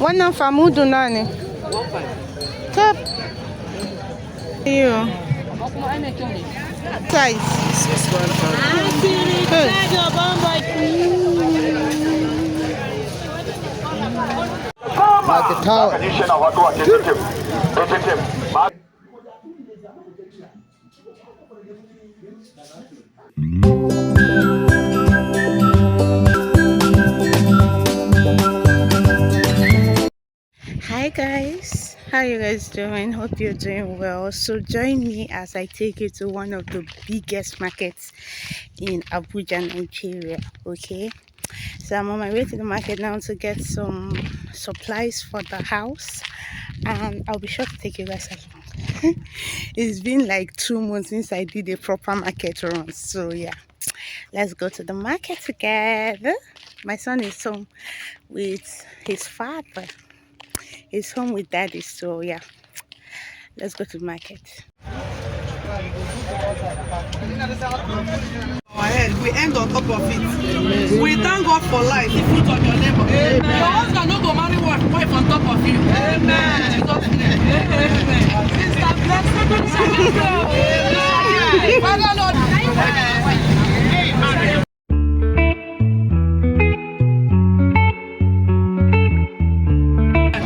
Wannan famudu na ne. Top. Iyo. Size. Market tower. Hi guys, how you guys doing? Hope you're doing well. So join me as I take you to one of the biggest markets in Abuja, Nigeria. Okay, so I'm on my way to the market now to get some supplies for the house, and I'll be sure to take you guys along. It's been like 2 months since I did a proper market run, so yeah, let's go to the market together. My son is home with his father. He's home with daddy, so yeah, let's go to the market. We end on top of it. We thank God for life, the fruit of your labor. Your husband no go marry wife on top of you. Amen. Jesus' name. Amen. Sister, Father Lord.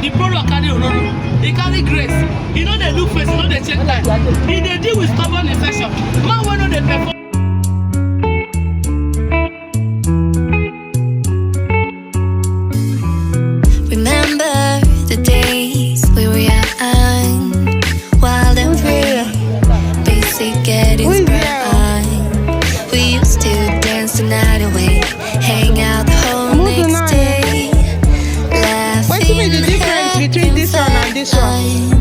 The product carry ororo, he carry grace. He know they look face, he know they check time. He dey deal with stubborn infection. Man wey no dey perform. Remember the days we were young, wild and free, basic getting sprung. We used to dance the night away, hang out the whole next day, laughing. What's the difference between this one and this one?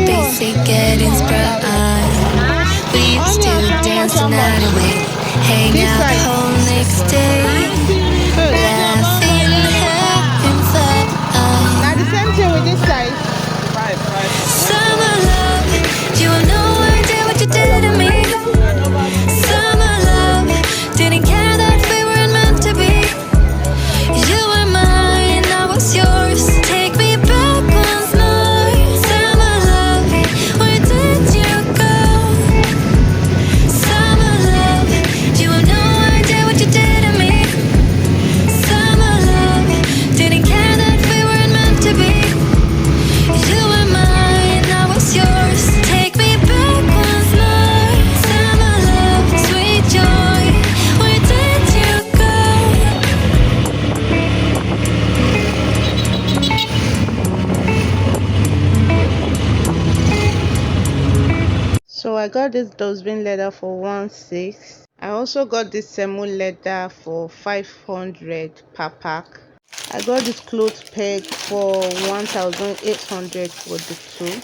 Basic getting sprung. We used to dance the night away, hang out the whole next day, laughing, having fun. Now the same thing with this side. Summer love, you have no idea what you did to me. Summer love, didn't care that we weren't meant to be. You were mine, I was yours. Take me back once more. Summer love, where did you go? Summer love, you have no idea what you did to me. Summer love, didn't care that we weren't meant to be. You were mine, I was yours. Take me back once more. Summer love, sweet joy, where did you go? So I got this dustbin leather for 1.6. I also got this semo leather for 500 per pack. I got this cloth peg for 1,800 for the two.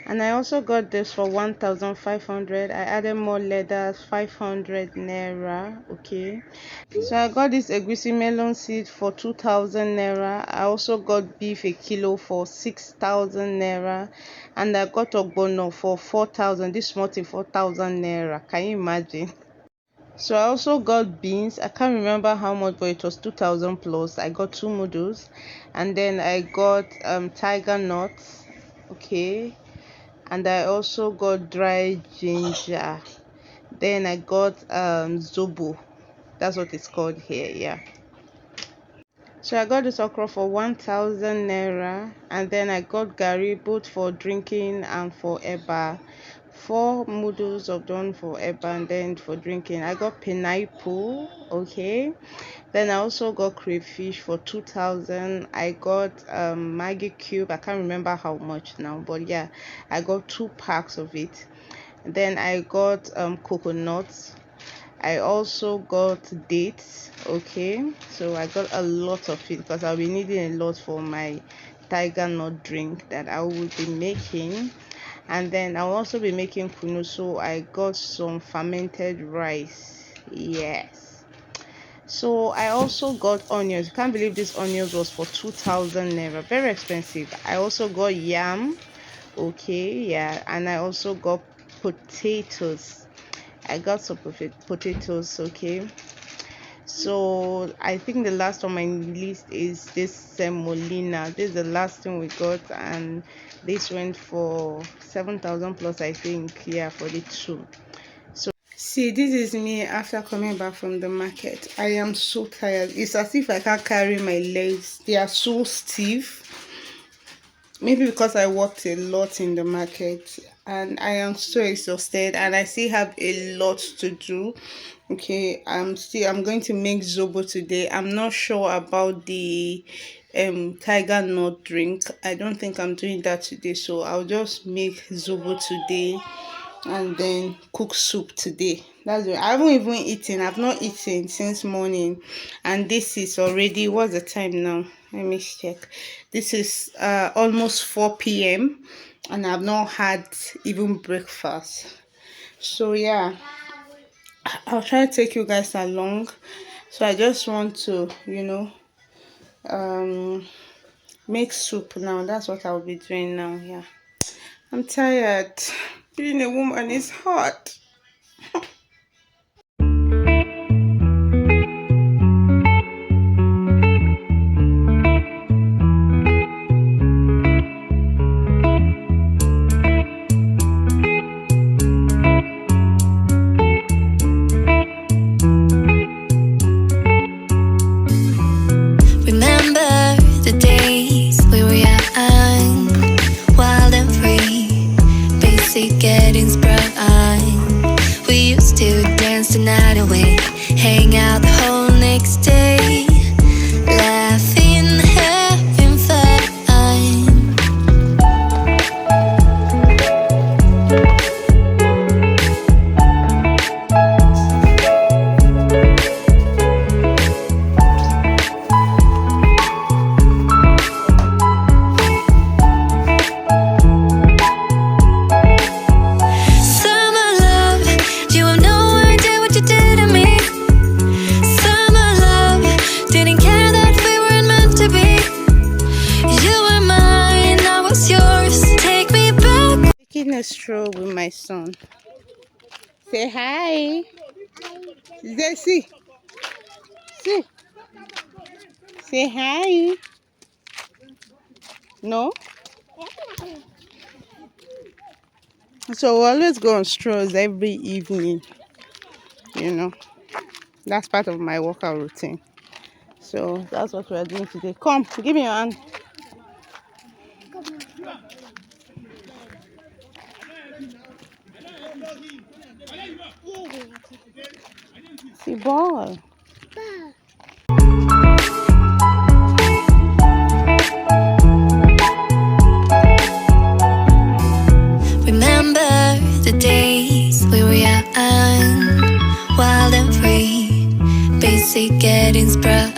And I also got this for 1,500. I added more leathers, 500 naira. Okay, so I got this egusi melon seed for 2,000 naira. I also got beef a kilo for 6,000 naira, and I got ogbono for 4,000. This small thing 4,000 naira. Can you imagine? So I also got beans. I can't remember how much, but it was 2,000 plus. I got 2 noodles, and then I got tiger nuts. Okay, and I also got dried ginger. Then I got zobo. That's what it's called here. Yeah. So I got this okra for 1,000 naira, and then I got gari both for drinking and for eba. 4 noodles of done for eba, and then for drinking I got pineapple. Okay, then I also got crayfish for 2,000. I got maggie cube. I can't remember how much now, but yeah, I got 2 packs of it. Then I got coconuts. I also got dates. Okay, so I got a lot of it because I'll be needing a lot for my tiger nut drink that I will be making. And then I'll also be making kunu, so I got some fermented rice. Yes. So I also got onions. Can't believe this onions was for 2,000 naira, very expensive. I also got yam. Okay, yeah, and I also got potatoes. I got some potatoes. Okay, so I think the last on my list is this semolina. This is the last thing we got, and this went for 7,000 plus, I think. Yeah, for the two. So see, this is me after coming back from the market. I am so tired. It's as if I can't carry my legs. They are so stiff. Maybe because I worked a lot in the market and I am so exhausted, and I still have a lot to do. Okay, I'm going to make zobo today. I'm not sure about the tiger nut drink. I don't think I'm doing that today, so I'll just make zobo today and then cook soup today. That's it. I haven't even eaten. I've not eaten since morning, and this is already, what's the time now? Let me check. This is almost 4 p.m. and I've not had even breakfast. So yeah, I'll try to take you guys along. So I just want to, make soup now. That's what I'll be doing now. Yeah, I'm tired. Being a woman is hard. Remember the days we were young, wild and free, basic getting sprung. We used to dance the night away, hang out the whole next day, laughing, having fun. Summer love, you have no idea what you did to me. Summer love, didn't care that we weren't meant to be. You were mine, I was yours. Take me back. Taking a stroll with my son. Say hi. See. See. Say hi. No? So we always go on strolls every evening. That's part of my workout routine. So that's what we're doing today. Come, give me your hand. See ball. Remember the days we were young, wild and free, basic getting sprung.